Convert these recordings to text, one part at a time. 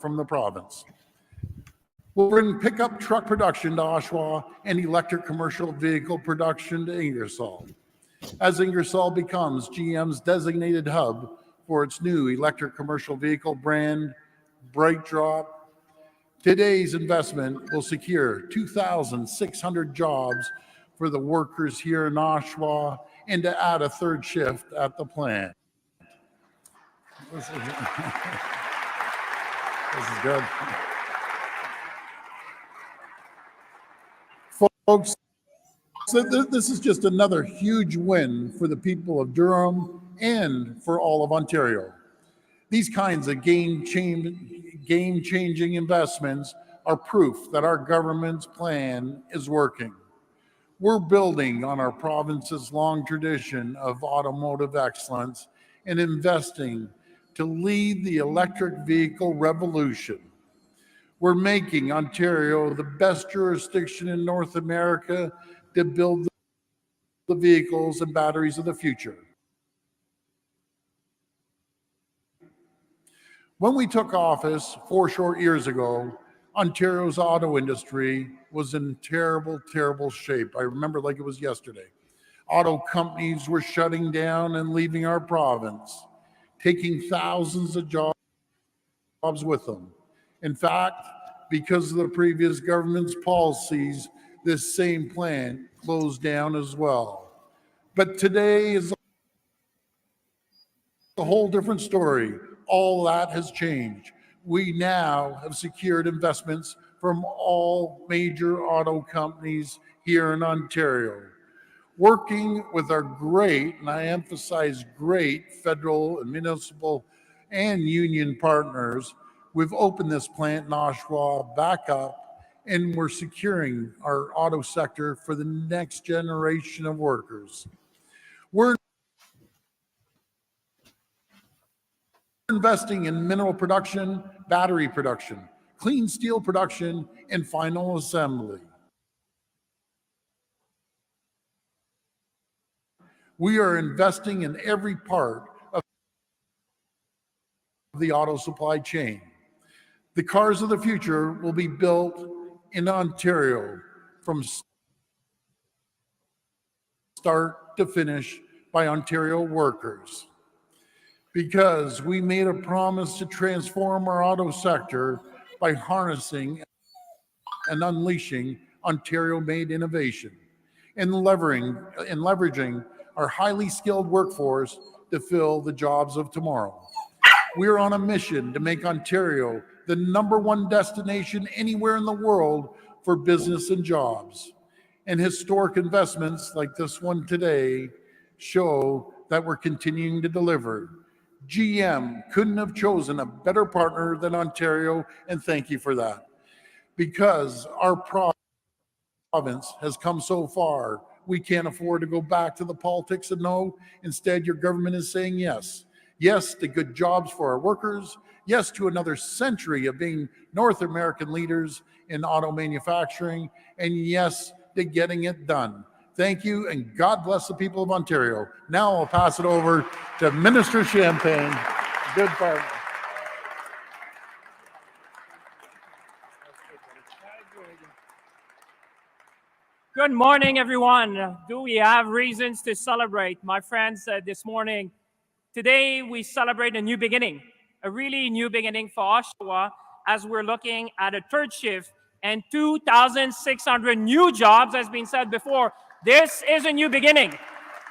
from the province. We'll bring pickup truck production to Oshawa and electric commercial vehicle production to Ingersoll, as Ingersoll becomes GM's designated hub for its new electric commercial vehicle brand, BrightDrop. Today's investment will secure 2,600 jobs for the workers here in Oshawa and to add a third shift at the plant. This is good. Folks, this is just another huge win for the people of Durham and for all of Ontario. These kinds of game-changing investments are proof that our government's plan is working. We're building on our province's long tradition of automotive excellence and investing to lead the electric vehicle revolution. We're making Ontario the best jurisdiction in North America to build the vehicles and batteries of the future. When we took office 4 short years ago, Ontario's auto industry was in terrible, terrible shape. I remember like it was yesterday. Auto companies were shutting down and leaving our province, taking thousands of jobs with them. In fact, because of the previous government's policies, this same plant closed down as well. But today is a whole different story. All that has changed. We now have secured investments from all major auto companies here in Ontario. Working with our great, and I emphasize great, federal and municipal and union partners, we've opened this plant in Oshawa back up, and we're securing our auto sector for the next generation of workers. We're investing in mineral production, battery production, clean steel production, and final assembly. We are investing in every part of the auto supply chain. The cars of the future will be built in Ontario from start to finish by Ontario workers. Because we made a promise to transform our auto sector by harnessing and unleashing Ontario-made innovation and leveraging our highly skilled workforce to fill the jobs of tomorrow. We're on a mission to make Ontario the #1 destination anywhere in the world for business and jobs. And historic investments like this one today show that we're continuing to deliver. GM couldn't have chosen a better partner than Ontario, and thank you for that. Because our province has come so far, we can't afford to go back to the politics of no. Instead, your government is saying yes. Yes to good jobs for our workers. Yes to another century of being North American leaders in auto manufacturing. And yes to getting it done. Thank you, and God bless the people of Ontario. Now I'll pass it over to Minister Champagne. Good partner. Good morning, everyone. Do we have reasons to celebrate? My friends, this morning, today we celebrate a new beginning, a really new beginning for Oshawa as we're looking at a third shift and 2,600 new jobs, as been said before. This is a new beginning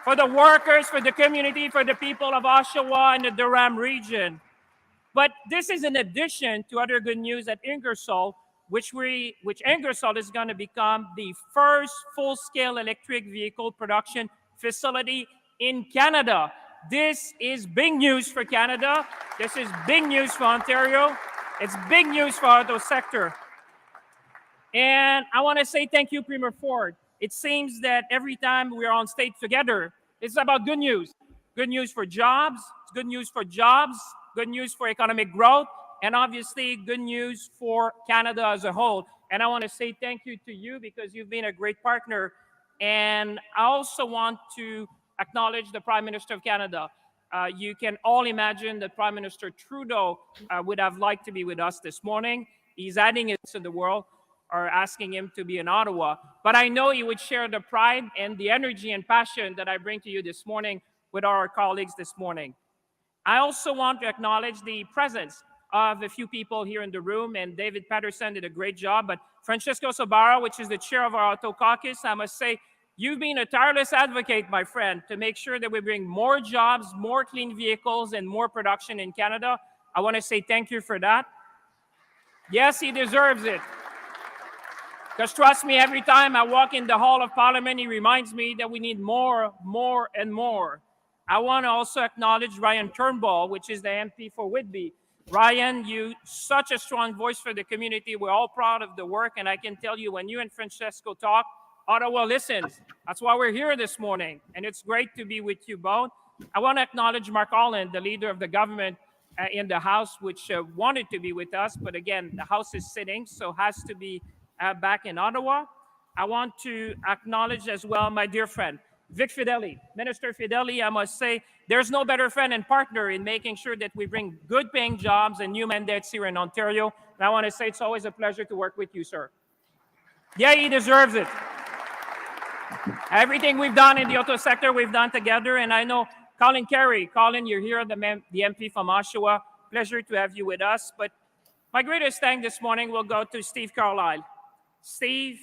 for the workers, for the community, for the people of Oshawa and the Durham region. But this is in addition to other good news at Ingersoll, which Ingersoll is going to become the first full-scale electric vehicle production facility in Canada. This is big news for Canada. This is big news for Ontario. It's big news for the auto sector. And I want to say thank you, Premier Ford. It seems that every time we're on stage together, it's about good news. Good news for jobs, good news for jobs, good news for economic growth, and obviously good news for Canada as a whole. And I want to say thank you to you because you've been a great partner. And I also want to acknowledge the Prime Minister of Canada. You can all imagine that Prime Minister Trudeau would have liked to be with us this morning. He's adding it to the world, or asking him to be in Ottawa. But I know he would share the pride and the energy and passion that I bring to you this morning with our colleagues this morning. I also want to acknowledge the presence of a few people here in the room, and David Patterson did a great job, but Francesco Sabara, which is the chair of our Auto Caucus, I must say, you've been a tireless advocate, my friend, to make sure that we bring more jobs, more clean vehicles, and more production in Canada. I want to say thank you for that. Yes, he deserves it. Because trust me, every time I walk in the Hall of Parliament, he reminds me that we need more, and more. I want to also acknowledge Ryan Turnbull, which is the MP for Whitby. Ryan, you such a strong voice for the community. We're all proud of the work, and I can tell you, when you and Francesco talk, Ottawa listens. That's why we're here this morning, and it's great to be with you both. I want to acknowledge McLaughlin, the leader of the government in the House, which wanted to be with us, but again, the House is sitting, so has to be back in Ottawa. I want to acknowledge as well my dear friend, Vic Fedeli. Minister Fedeli, I must say, there's no better friend and partner in making sure that we bring good paying jobs and new mandates here in Ontario. And I want to say it's always a pleasure to work with you, sir. Yeah, he deserves it. Everything we've done in the auto sector, we've done together. And I know Colin Carey, Colin, you're here, the MP from Oshawa. Pleasure to have you with us. But my greatest thanks this morning will go to Steve Carlisle. Steve,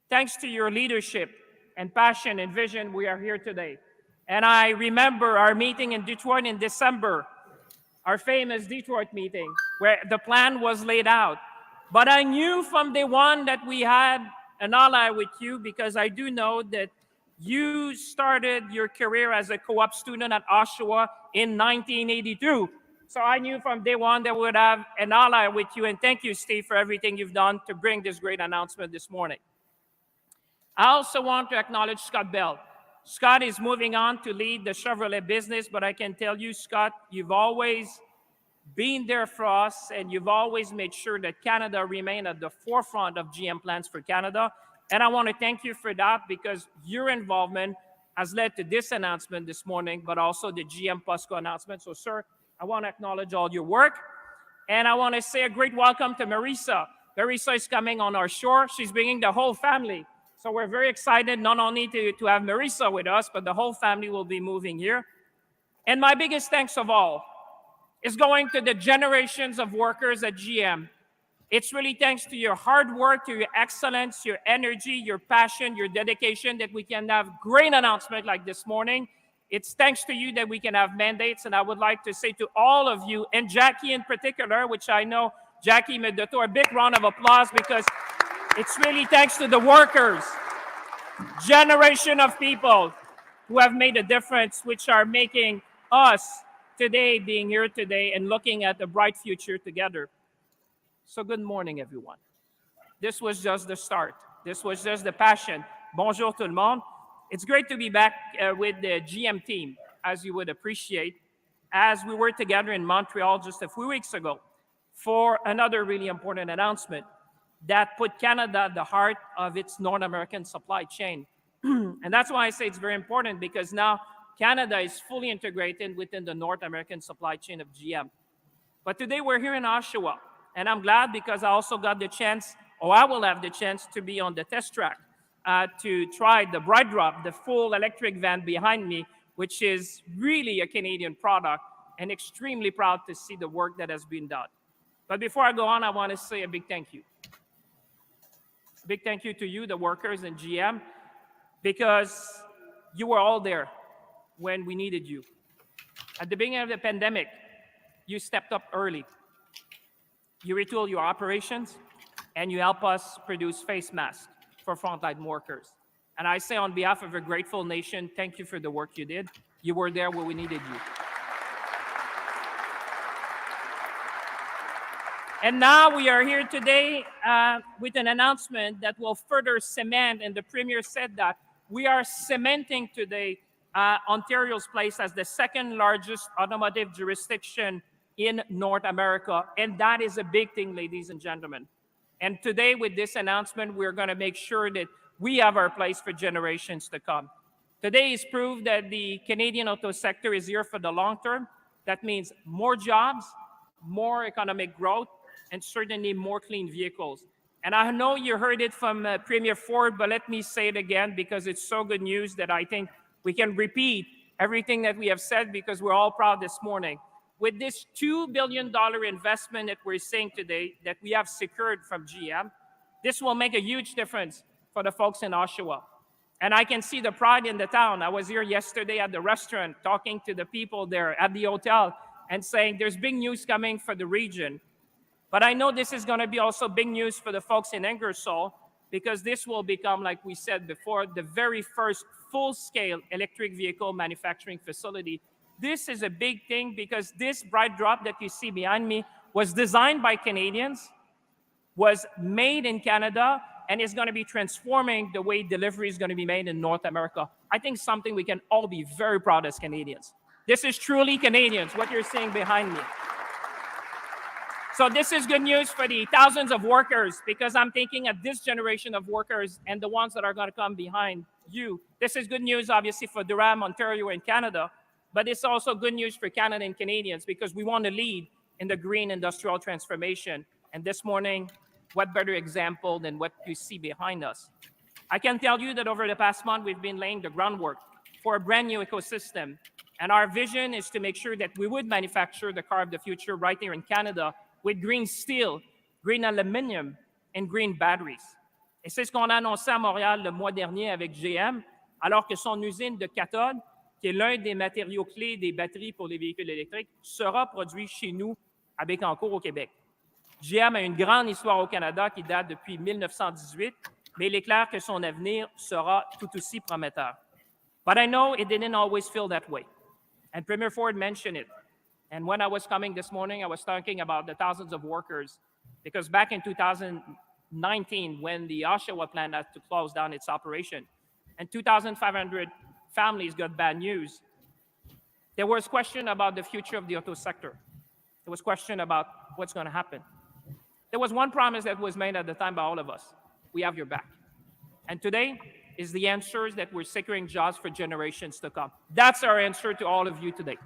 thanks to your leadership and passion and vision, we are here today. And I remember our meeting in Detroit in December, our famous Detroit meeting, where the plan was laid out. But I knew from day one that we had an ally with you, because I do know that you started your career as a co-op student at Oshawa in 1982. So I knew from day one that we would have an ally with you. And thank you, Steve, for everything you've done to bring this great announcement this morning. I also want to acknowledge Scott Bell. Scott is moving on to lead the Chevrolet business, but I can tell you, Scott, you've always been there for us, and you've always made sure that Canada remained at the forefront of GM plans for Canada. And I want to thank you for that, because your involvement has led to this announcement this morning, but also the GM POSCO announcement. So, sir, I want to acknowledge all your work. And I want to say a great welcome to Marisa. Marisa is coming on our shore. She's bringing the whole family. So we're very excited not only to have Marisa with us, but the whole family will be moving here. And my biggest thanks of all is going to the generations of workers at GM. It's really thanks to your hard work, to your excellence, your energy, your passion, your dedication that we can have great announcement like this morning. It's thanks to you that we can have mandates. And I would like to say to all of you, and Jackie in particular, which I know Jackie Medoto, a big round of applause, because it's really thanks to the workers, generation of people who have made a difference, which are making us today, being here today and looking at the bright future together. So good morning, everyone. This was just the start. This was just the passion. Bonjour tout le monde. It's great to be back with the GM team, as you would appreciate, as we were together in Montreal just a few weeks ago for another really important announcement that put Canada at the heart of its North American supply chain. And that's why I say it's very important, because now Canada is fully integrated within the North American supply chain of GM. But today we're here in Oshawa, and I'm glad because I also got the chance, or I will have the chance, to be on the test track to try the Bright Drop, the full electric van behind me, which is really a Canadian product, and extremely proud to see the work that has been done. But before I go on, I want to say a big thank you. Big thank you to you, the workers in GM, because you were all there when we needed you. At the beginning of the pandemic, you stepped up early. You retooled your operations, and you helped us produce face masks for frontline workers. And I say on behalf of a grateful nation, thank you for the work you did. You were there where we needed you. And now we are here today with an announcement that will further cement, and the Premier said that, we are cementing today Ontario's place as the second largest automotive jurisdiction in North America. And that is a big thing, ladies and gentlemen. And today with this announcement, we're going to make sure that we have our place for generations to come. Today is proof that the Canadian auto sector is here for the long term. That means more jobs, more economic growth, and certainly more clean vehicles. And I know you heard it from Premier Ford, but let me say it again because it's so good news that I think we can repeat everything that we have said because we're all proud this morning. With this $2 billion investment that we're seeing today that we have secured from GM, this will make a huge difference for the folks in Oshawa. And I can see the pride in the town. I was here yesterday at the restaurant talking to the people there at the hotel and saying there's big news coming for the region. But I know this is going to be also big news for the folks in Ingersoll because this will become, like we said before, the very first full-scale electric vehicle manufacturing facility. This is a big thing because this bright drop that you see behind me was designed by Canadians, was made in Canada, and is going to be transforming the way delivery is going to be made in North America. I think something we can all be very proud as Canadians. This is truly Canadians, what you're seeing behind me. So this is good news for the thousands of workers because I'm thinking of this generation of workers and the ones that are going to come behind you. This is good news, obviously, for Durham, Ontario, and Canada, but it's also good news for Canada and Canadians because we want to lead in the green industrial transformation. And this morning, what better example than what you see behind us? I can tell you that over the past month, we've been laying the groundwork for a brand new ecosystem. And our vision is to make sure that we would manufacture the car of the future right here in Canada with green steel, green aluminum, and green batteries. Et c'est ce qu'on a annoncé à Montréal le mois dernier avec GM, alors que son usine de cathode, qui est l'un des matériaux clés des batteries pour les véhicules électriques, sera produit chez nous à Bécancour, au Québec. GM a une grande histoire au Canada qui date depuis 1918, mais il est clair que son avenir sera tout aussi prometteur. But I know it didn't always feel that way. And Premier Ford mentioned it. And when I was coming this morning, I was talking about the thousands of workers, because back in 2019, when the Oshawa plant had to close down its operation, and 2,500 families got bad news, there was question about the future of the auto sector. There was question about what's going to happen. There was one promise that was made at the time by all of us. We have your back. And today is the answers that we're securing jobs for generations to come. That's our answer to all of you today.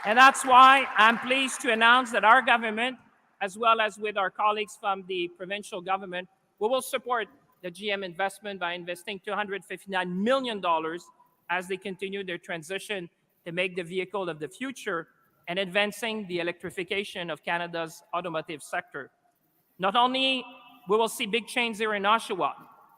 And that's why I'm pleased to announce that our government, as well as with our colleagues from the provincial government, we will support the GM investment by investing $259 million as they continue their transition to make the vehicle of the future and advancing the electrification of Canada's automotive sector. Not only we will see big change here in Oshawa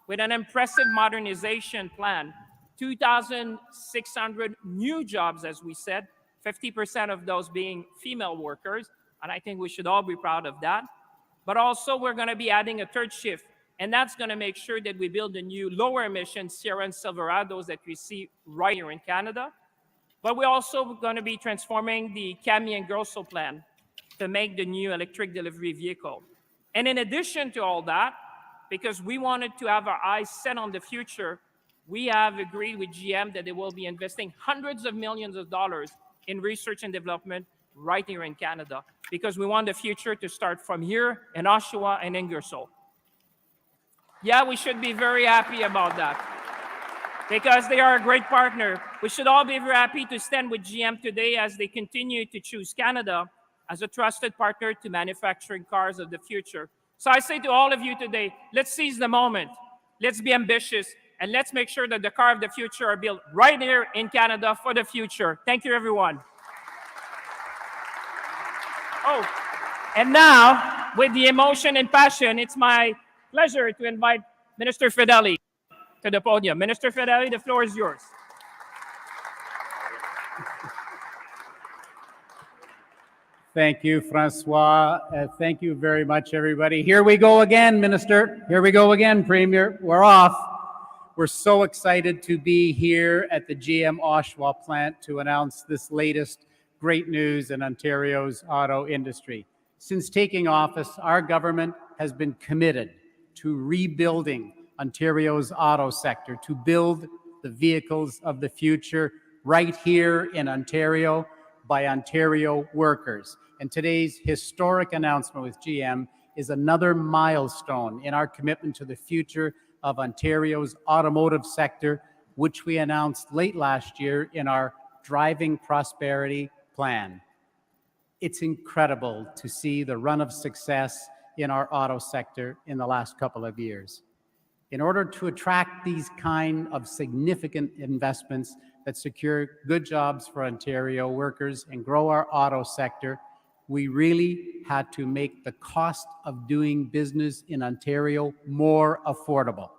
with an impressive modernization plan, 2,600 new jobs, as we said, 50% of those being female workers, and I think we should all be proud of that. But also we're going to be adding a third shift, and that's going to make sure that we build the new lower emission Sierra and Silverados that we see right here in Canada. But we're also going to be transforming the Cami and Grosso plan to make the new electric delivery vehicle. And in addition to all that, because we wanted to have our eyes set on the future, we have agreed with GM that they will be investing hundreds of millions of dollars in research and development right here in Canada, because we want the future to start from here in Oshawa and Ingersoll. Yeah, we should be very happy about that, because they are a great partner. We should all be very happy to stand with GM today as they continue to choose Canada as a trusted partner to manufacturing cars of the future. So I say to all of you today, let's seize the moment. Let's be ambitious, and let's make sure that the car of the future are built right here in Canada for the future. Thank you, everyone. Oh, and now, with the emotion and passion, it's my pleasure to invite Minister Fedeli to the podium. Minister Fedeli, the floor is yours. Thank you, Francois. Thank you very much, everybody. Here we go again, Minister. Here we go again, Premier. We're off. We're so excited to be here at the GM Oshawa plant to announce this latest great news in Ontario's auto industry. Since taking office, our government has been committed to rebuilding Ontario's auto sector, to build the vehicles of the future right here in Ontario by Ontario workers. And today's historic announcement with GM is another milestone in our commitment to the future of Ontario's automotive sector, which we announced late last year in our Driving Prosperity Plan. It's incredible to see the run of success in our auto sector in the last couple of years. In order to attract these kind of significant investments that secure good jobs for Ontario workers and grow our auto sector, we really had to make the cost of doing business in Ontario more affordable.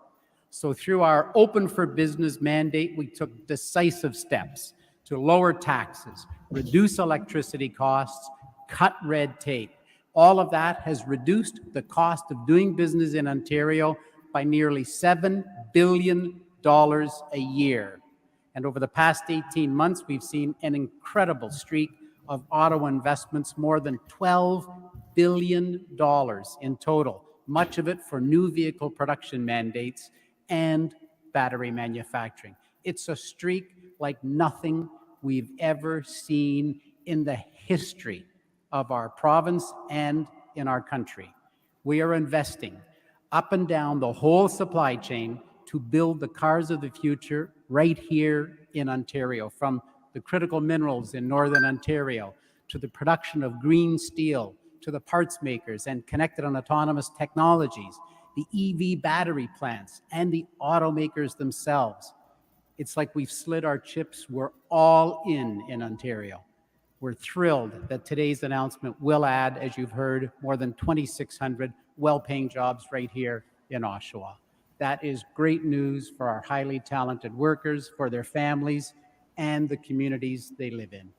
So through our Open for Business mandate, we took decisive steps to lower taxes, reduce electricity costs, cut red tape. All of that has reduced the cost of doing business in Ontario by nearly $7 billion a year. And over the past 18 months, we've seen an incredible streak of auto investments, more than $12 billion in total, much of it for new vehicle production mandates and battery manufacturing. It's a streak like nothing we've ever seen in the history of our province and in our country. We are investing up and down the whole supply chain to build the cars of the future right here in Ontario, from the critical minerals in Northern Ontario, to the production of green steel, to the parts makers and connected and autonomous technologies, the EV battery plants, and the automakers themselves. It's like we've slid our chips. We're all in Ontario. We're thrilled that today's announcement will add, as you've heard, more than 2,600 well-paying jobs right here in Oshawa. That is great news for our highly talented workers, for their families, and the communities they live in.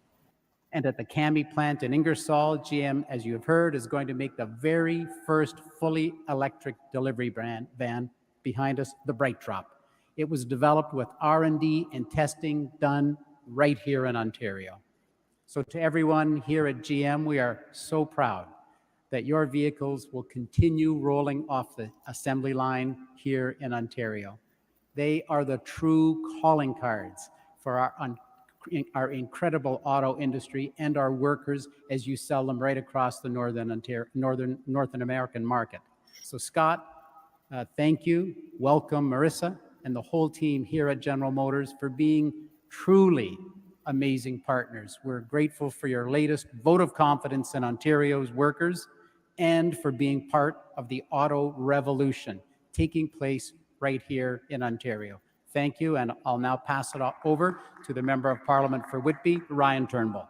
And at the Cami plant in Ingersoll, GM, as you have heard, is going to make the very first fully electric delivery van behind us, the Bright Drop. It was developed with R&D and testing done right here in Ontario. So to everyone here at GM, we are so proud that your vehicles will continue rolling off the assembly line here in Ontario. They are the true calling cards for our incredible auto industry and our workers as you sell them right across the North American market. So Scott, thank you. Welcome Marissa and the whole team here at General Motors for being truly amazing partners. We're grateful for your latest vote of confidence in Ontario's workers and for being part of the auto revolution taking place right here in Ontario. Thank you, and I'll now pass it over to the Member of Parliament for Whitby, Ryan Turnbull.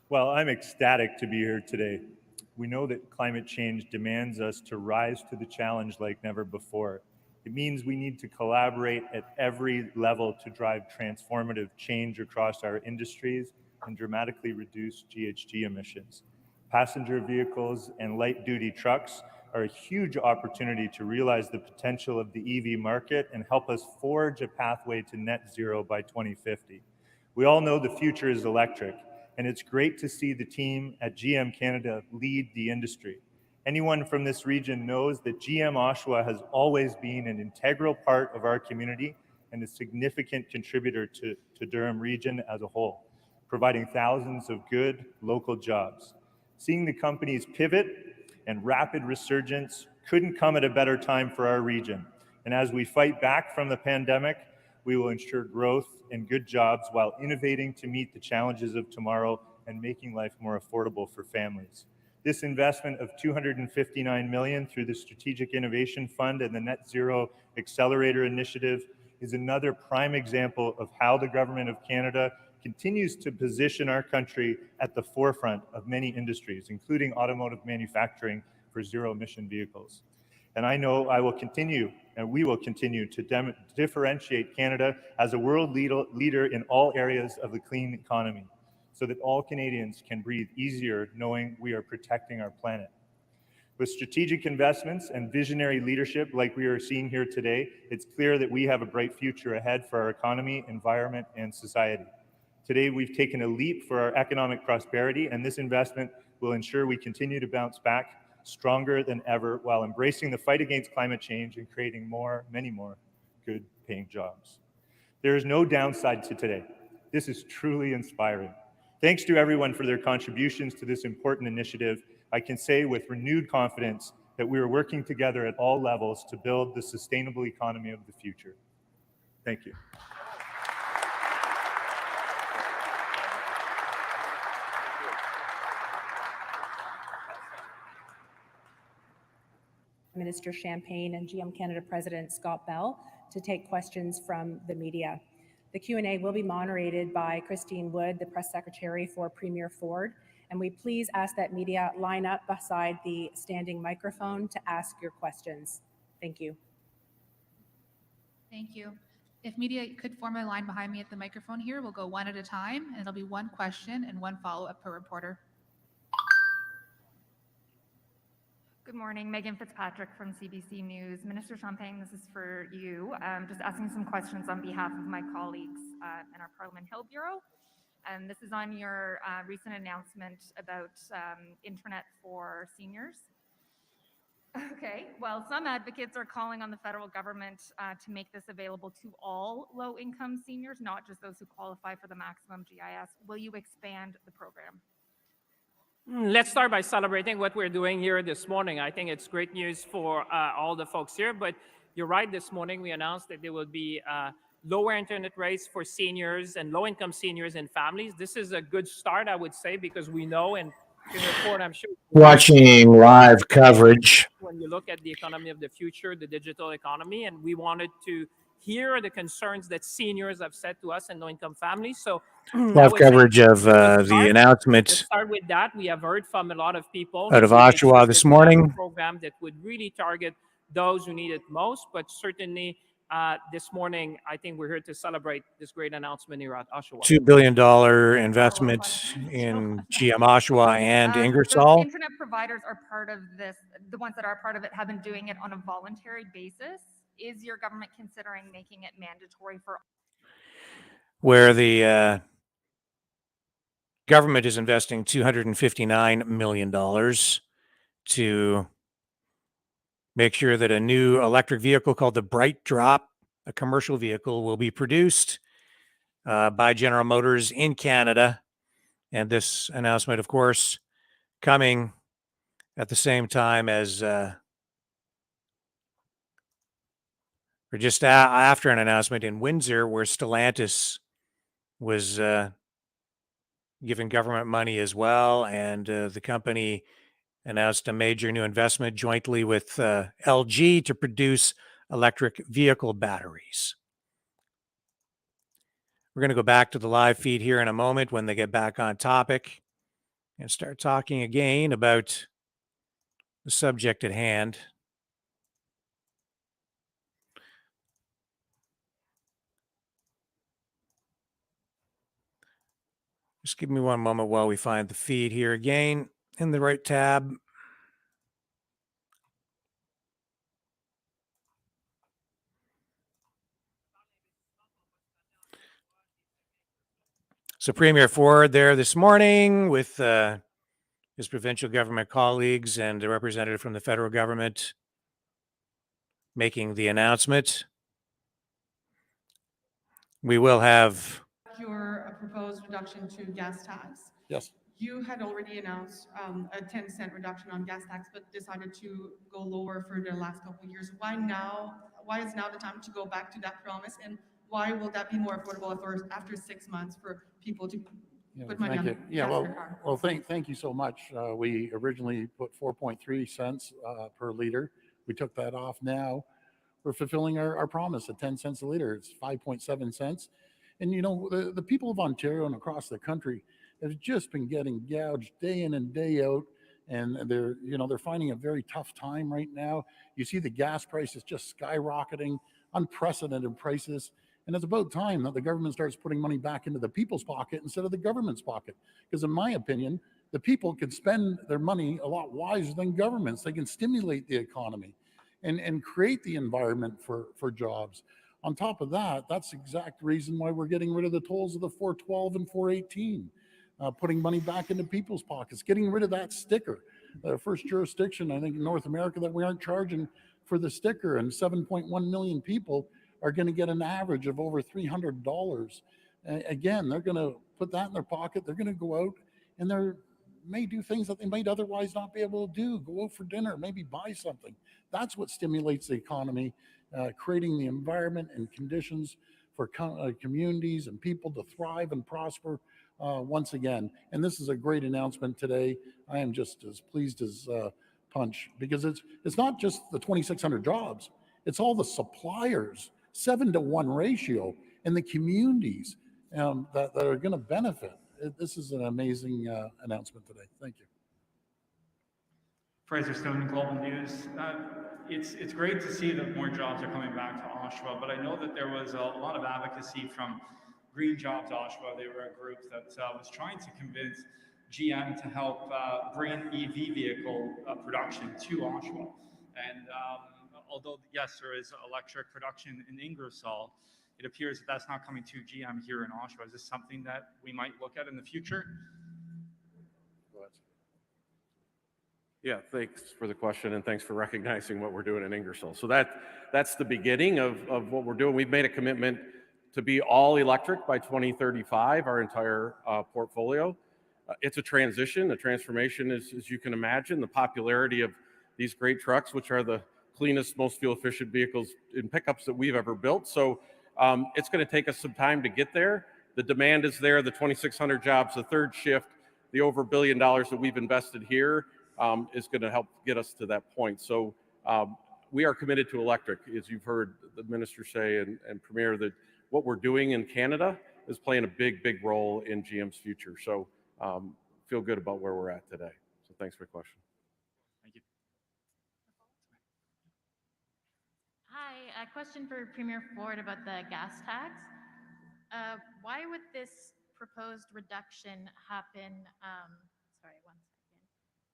Well, I'm ecstatic to be here today. We know that climate change demands us to rise to the challenge like never before. It means we need to collaborate at every level to drive transformative change across our industries and dramatically reduce GHG emissions. Passenger vehicles and light-duty trucks are a huge opportunity to realize the potential of the EV market and help us forge a pathway to net zero by 2050. We all know the future is electric, and it's great to see the team at GM Canada lead the industry. Anyone from this region knows that GM Oshawa has always been an integral part of our community and a significant contributor to Durham region as a whole, providing thousands of good local jobs. Seeing the company's pivot and rapid resurgence couldn't come at a better time for our region. And as we fight back from the pandemic, we will ensure growth and good jobs while innovating to meet the challenges of tomorrow and making life more affordable for families. This investment of $259 million through the Strategic Innovation Fund and the Net Zero Accelerator Initiative is another prime example of how the Government of Canada continues to position our country at the forefront of many industries, including automotive manufacturing for zero-emission vehicles. And I know I will continue, and we will continue to differentiate Canada as a world leader in all areas of the clean economy, so that all Canadians can breathe easier knowing we are protecting our planet. With strategic investments and visionary leadership like we are seeing here today, it's clear that we have a bright future ahead for our economy, environment, and society. Today, we've taken a leap for our economic prosperity, and this investment will ensure we continue to bounce back stronger than ever while embracing the fight against climate change and creating many more good-paying jobs. There is no downside to today. This is truly inspiring. Thanks to everyone for their contributions to this important initiative. I can say with renewed confidence that we are working together at all levels to build the sustainable economy of the future. Thank you. Minister Champagne and GM Canada President Scott Bell to take questions from the media. The Q&A will be moderated by Christine Wood, the Press Secretary for Premier Ford, and we please ask that media line up beside the standing microphone to ask your questions. Thank you. Thank you. If media could form a line behind me at the microphone here, we'll go one at a time, and it'll be one question and one follow-up per reporter. Good morning, Megan Fitzpatrick from CBC News. Minister Champagne, this is for you. Just asking some questions on behalf of my colleagues in our Parliament Hill Bureau. This is on your recent announcement about internet for seniors. Okay, well, some advocates are calling on the federal government to make this available to all low-income seniors, not just those who qualify for the maximum GIS. Will you expand the program? Let's start by celebrating what we're doing here this morning. I think it's great news for all the folks here, but you're right, this morning we announced that there will be lower internet rates for seniors and low-income seniors and families. This is a good start, I would say, because we know, and in the report, I'm sure watching live coverage. When you look at the economy of the future, the digital economy, and we wanted to hear the concerns that seniors have said to us and low-income families. So live coverage of the announcement. Let's start with that. We have heard from a lot of people out of Oshawa this morning. Program that would really target those who need it most, but certainly this morning, I think we're here to celebrate this great announcement here at Oshawa. $2 billion investment in GM Oshawa and Ingersoll. Those internet providers are part of this. The ones that are part of it have been doing it on a voluntary basis. Is your government considering making it mandatory for? Where the government is investing $259 million to make sure that a new electric vehicle called the Bright Drop, a commercial vehicle, will be produced by General Motors in Canada. And this announcement, of course, coming at the same time as, or just after an announcement in Windsor where Stellantis was giving government money as well. And the company announced a major new investment jointly with LG to produce electric vehicle batteries. We're going to go back to the live feed here in a moment when they get back on topic and start talking again about the subject at hand. Just give me one moment while we find the feed here again in the right tab. So Premier Ford there this morning with his provincial government colleagues and a representative from the federal government making the announcement. We will have your proposed reduction to gas tax. Yes. You had already announced a 10-cent reduction on gas tax, but decided to go lower for the last couple of years. Why now? Why is now the time to go back to that promise? And why will that be more affordable after 6 months for people to put money on gas per car? Well, thank you so much. We originally put 4.3 cents per liter. We took that off. Now we're fulfilling our promise at 10 cents a liter. It's 5.7 cents. And you know, the people of Ontario and across the country have just been getting gouged day in and day out, and they're finding a very tough time right now. You see the gas prices just skyrocketing, unprecedented prices, and it's about time that the government starts putting money back into the people's pocket instead of the government's pocket. Because in my opinion, the people could spend their money a lot wiser than governments. They can stimulate the economy and create the environment for jobs. On top of that, that's the exact reason why we're getting rid of the tolls of the 412 and 418, putting money back into people's pockets, getting rid of that sticker. The first jurisdiction, I think, in North America that we aren't charging for the sticker, and 7.1 million people are going to get an average of over $300. again, they're going to put that in their pocket. They're going to go out and they may do things that they might otherwise not be able to do. Go out for dinner, maybe buy something. That's what stimulates the economy, creating the environment and conditions for communities and people to thrive and prosper once again. And this is a great announcement today. I am just as pleased as punch, because it's not just the 2,600 jobs, it's all the suppliers, 7-to-1 ratio, and the communities that are going to benefit. This is an amazing announcement today. Thank you. Fraser Stone, Global News. It's great to see that more jobs are coming back to Oshawa, but I know that there was a lot of advocacy from Green Jobs Oshawa. They were a group that was trying to convince GM to help bring EV vehicle production to Oshawa. And although, yes, there is electric production in Ingersoll, it appears that that's not coming to GM here in Oshawa. Is this something that we might look at in the future? Yeah, thanks for the question, and thanks for recognizing what we're doing in Ingersoll. So that's the beginning of what we're doing. We've made a commitment to be all electric by 2035, our entire portfolio. It's a transition, a transformation, as you can imagine. The popularity of these great trucks, which are the cleanest, most fuel-efficient vehicles in pickups that we've ever built. So it's going to take us some time to get there. The demand is there, the 2,600 jobs, the third shift, the over $1 billion that we've invested here is going to help get us to that point. So we are committed to electric, as you've heard the minister say and Premier, that what we're doing in Canada is playing a big, big role in GM's future. So feel good about where we're at today. So thanks for the question. Thank you. Hi, a question for Premier Ford about the gas tax. Why would this proposed reduction happen? Sorry, one second.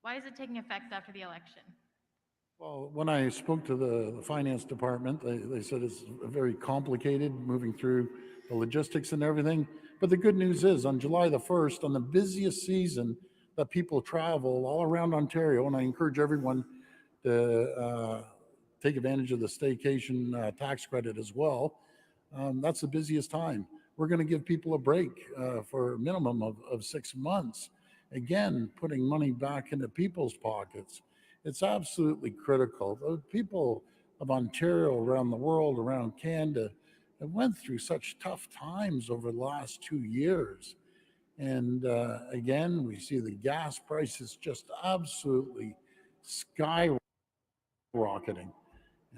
Why is it taking effect after the election? Well, when I spoke to the finance department, they said it's very complicated moving through the logistics and everything. But the good news is on July the 1st, on the busiest season that people travel all around Ontario, and I encourage everyone to take advantage of the staycation tax credit as well. That's the busiest time. We're going to give people a break for a minimum of 6 months. Again, putting money back into people's pockets. It's absolutely critical. The people of Ontario, around the world, around Canada, have went through such tough times over the last 2 years. And again, we see the gas prices just absolutely skyrocketing.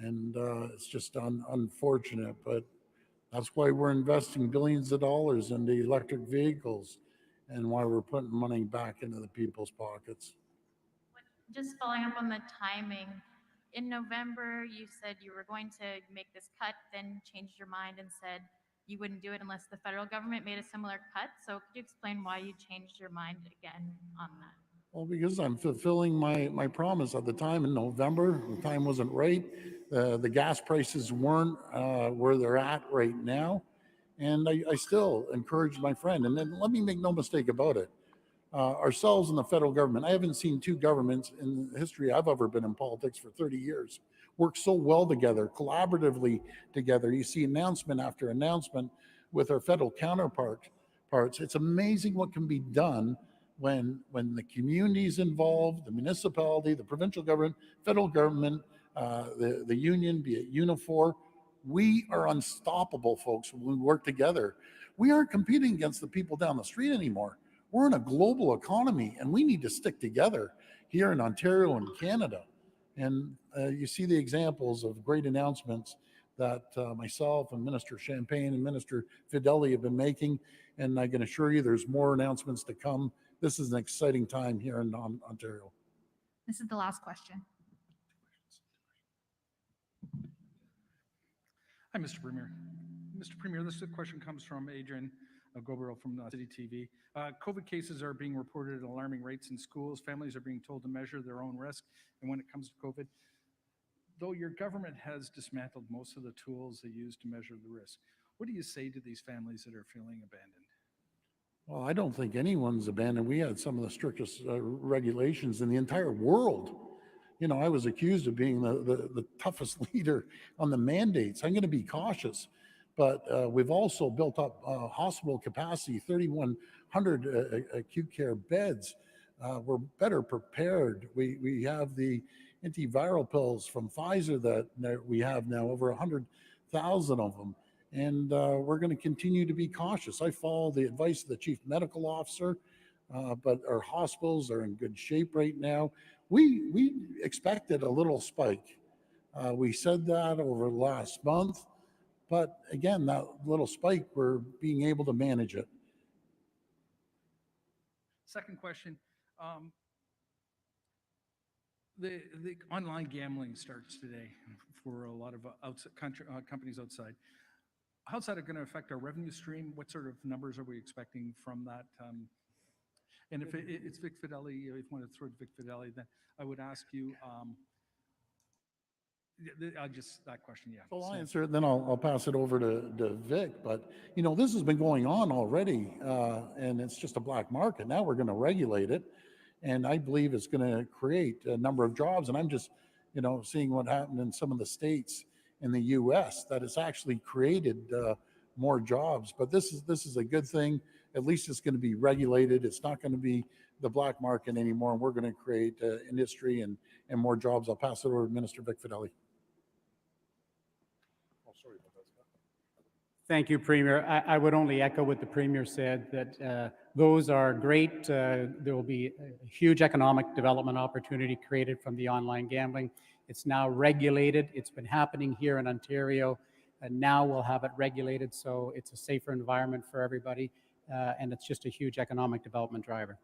And it's just unfortunate, but that's why we're investing billions of dollars into electric vehicles and why we're putting money back into the people's pockets. Just following up on the timing, in November, you said you were going to make this cut, then changed your mind and said you wouldn't do it unless the federal government made a similar cut. So could you explain why you changed your mind again on that? Well, because I'm fulfilling my promise at the time in November. The time wasn't right. The gas prices weren't where they're at right now. And I still encourage my friend, and then let me make no mistake about it. Ourselves and the federal government, I haven't seen two governments in the history I've ever been in politics for 30 years work so well together, collaboratively together. You see announcement after announcement with our federal counterparts. It's amazing what can be done when the community is involved, the municipality, the provincial government, federal government, the union, be it Unifor. We are unstoppable, folks, when we work together. We aren't competing against the people down the street anymore. We're in a global economy, and we need to stick together here in Ontario and Canada. And you see the examples of great announcements that myself and Minister Champagne and Minister Fedeli have been making, and I can assure you there's more announcements to come. This is an exciting time here in Ontario. This is the last question. Hi, Mr. Premier. Mr. Premier, this question comes from Adrian Gobero from City TV. COVID cases are being reported at alarming rates in schools. Families are being told to measure their own risk. And when it comes to COVID, though your government has dismantled most of the tools they use to measure the risk, what do you say to these families that are feeling abandoned? Well, I don't think anyone's abandoned. We had some of the strictest regulations in the entire world. You know, I was accused of being the toughest leader on the mandates. I'm going to be cautious. but we've also built up hospital capacity, 3,100 acute care beds. We're better prepared. We have the antiviral pills from Pfizer that we have now, over 100,000 of them. And we're going to continue to be cautious. I follow the advice of the chief medical officer, but our hospitals are in good shape right now. We expected a little spike. We said that over the last month, but again, that little spike, we're being able to manage it. Second question. The online gambling starts today for a lot of companies outside. How's that going to affect our revenue stream? What sort of numbers are we expecting from that? And if it's Vic Fedeli, if you want to throw to Vic Fedeli, then I would ask you, that question, yeah. So I'll answer it, then I'll pass it over to Vic. But, you know, this has been going on already, and it's just a black market. Now we're going to regulate it, and I believe it's going to create a number of jobs. And I'm just, you know, seeing what happened in some of the states in the U.S. that it's actually created more jobs. But this is a good thing. At least it's going to be regulated. It's not going to be the black market anymore, and we're going to create industry and more jobs. I'll pass it over to Minister Vic Fedeli. Thank you, Premier. I would only echo what the Premier said, that those are great. There will be a huge economic development opportunity created from the online gambling. It's now regulated. It's been happening here in Ontario, and now we'll have it regulated, so it's a safer environment for everybody, and it's just a huge economic development driver.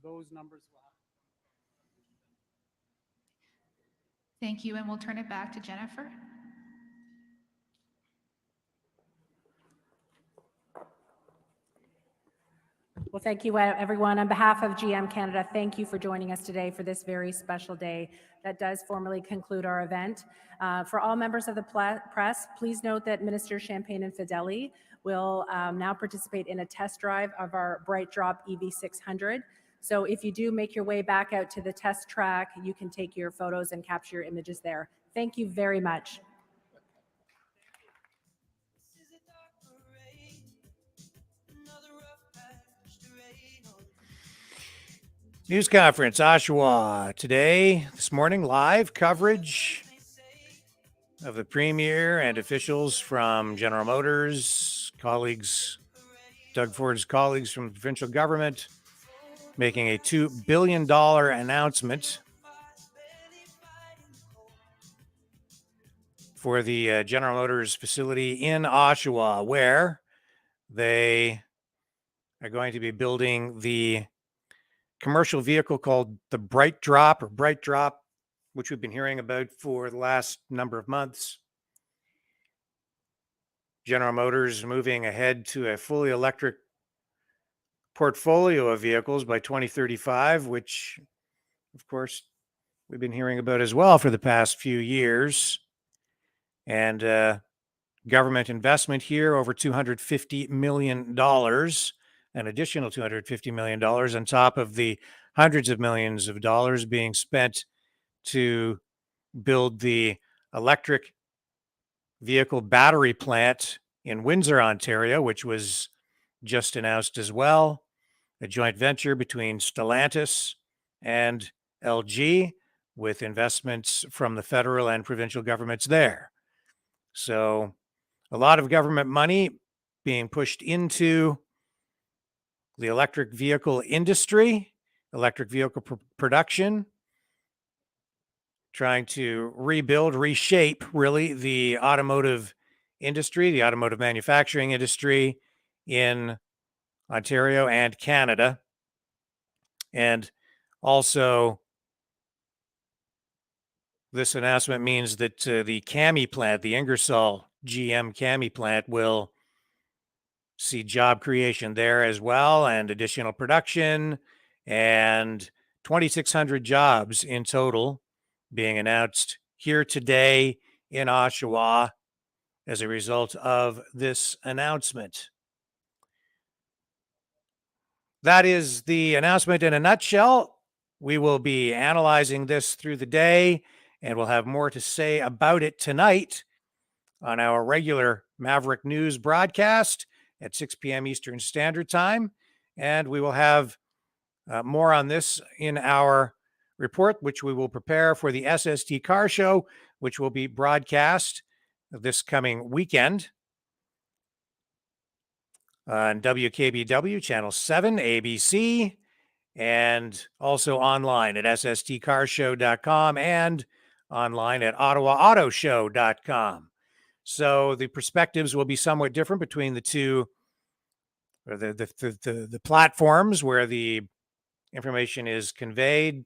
Those numbers will have. Thank you, and we'll turn it back to Jennifer. Well, thank you, everyone. On behalf of GM Canada, thank you for joining us today for this very special day that does formally conclude our event. For all members of the press, please note that Minister Champagne and Fedeli will now participate in a test drive of our Bright Drop EV600. So if you do make your way back out to the test track, you can take your photos and capture your images there. Thank you very much. News conference, Oshawa. Today, this morning, live coverage of the Premier and officials from General Motors, colleagues, Doug Ford's colleagues from the provincial government, making a $2 billion announcement for the General Motors facility in Oshawa, where they are going to be building the commercial vehicle called the Bright Drop, which we've been hearing about for the last number of months. General Motors moving ahead to a fully electric portfolio of vehicles by 2035, which, of course, we've been hearing about as well for the past few years. And government investment here, over $250 million. An additional $250 million on top of the hundreds of millions of dollars being spent to build the electric vehicle battery plant in Windsor, Ontario, which was just announced as well, a joint venture between Stellantis and LG with investments from the federal and provincial governments there. So a lot of government money being pushed into the electric vehicle industry, electric vehicle production, trying to rebuild, reshape, really, the automotive industry, the automotive manufacturing industry in Ontario and Canada. And also, this announcement means that the CAMI plant, the Ingersoll GM CAMI plant, will see job creation there as well, and additional production, and 2,600 jobs in total being announced here today in Oshawa as a result of this announcement. That is the announcement in a nutshell. We will be analyzing this through the day And we'll have more to say about it tonight on our regular Maverick News broadcast at 6 p.m. Eastern Standard Time. And we will have more on this in our report, which we will prepare for the SST Car Show, which will be broadcast this coming weekend on WKBW Channel 7, ABC, and also online at sstcarshow.com and online at ottawaautoshow.com. So the perspectives will be somewhat different between the two, or the platforms where the information is conveyed.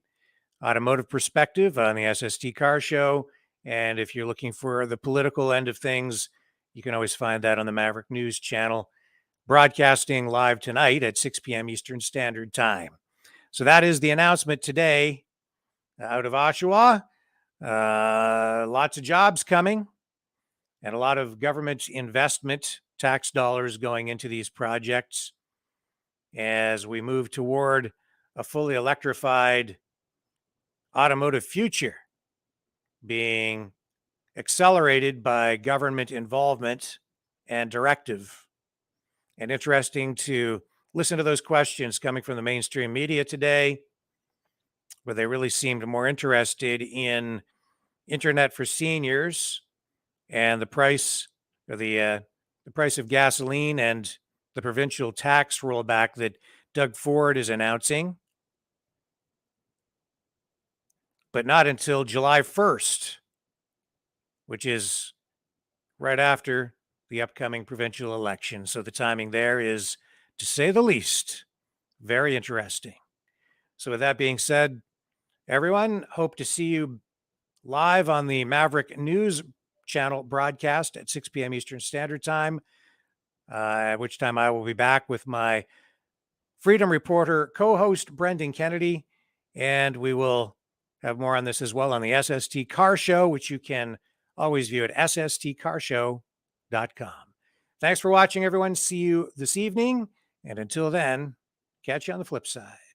Automotive perspective on the SST Car Show. And if you're looking for the political end of things, you can always find that on the Maverick News channel, broadcasting live tonight at 6 p.m. Eastern Standard Time. So that is the announcement today out of Oshawa. Lots of jobs coming and a lot of government investment, tax dollars going into these projects as we move toward a fully electrified automotive future being accelerated by government involvement and directive. And interesting to listen to those questions coming from the mainstream media today, where they really seemed more interested in internet for seniors and the price of gasoline and the provincial tax rollback that Doug Ford is announcing, but not until July 1st, which is right after the upcoming provincial election. So the timing there is, to say the least, very interesting. So with that being said, everyone, hope to see you live on the Maverick News channel broadcast at 6 p.m. Eastern Standard Time, at which time I will be back with my Freedom Reporter co-host, Brendan Kennedy, and we will have more on this as well on the SST Car Show, which you can always view at sstcarshow.com. Thanks for watching, everyone. See you this evening. And until then, catch you on the flip side.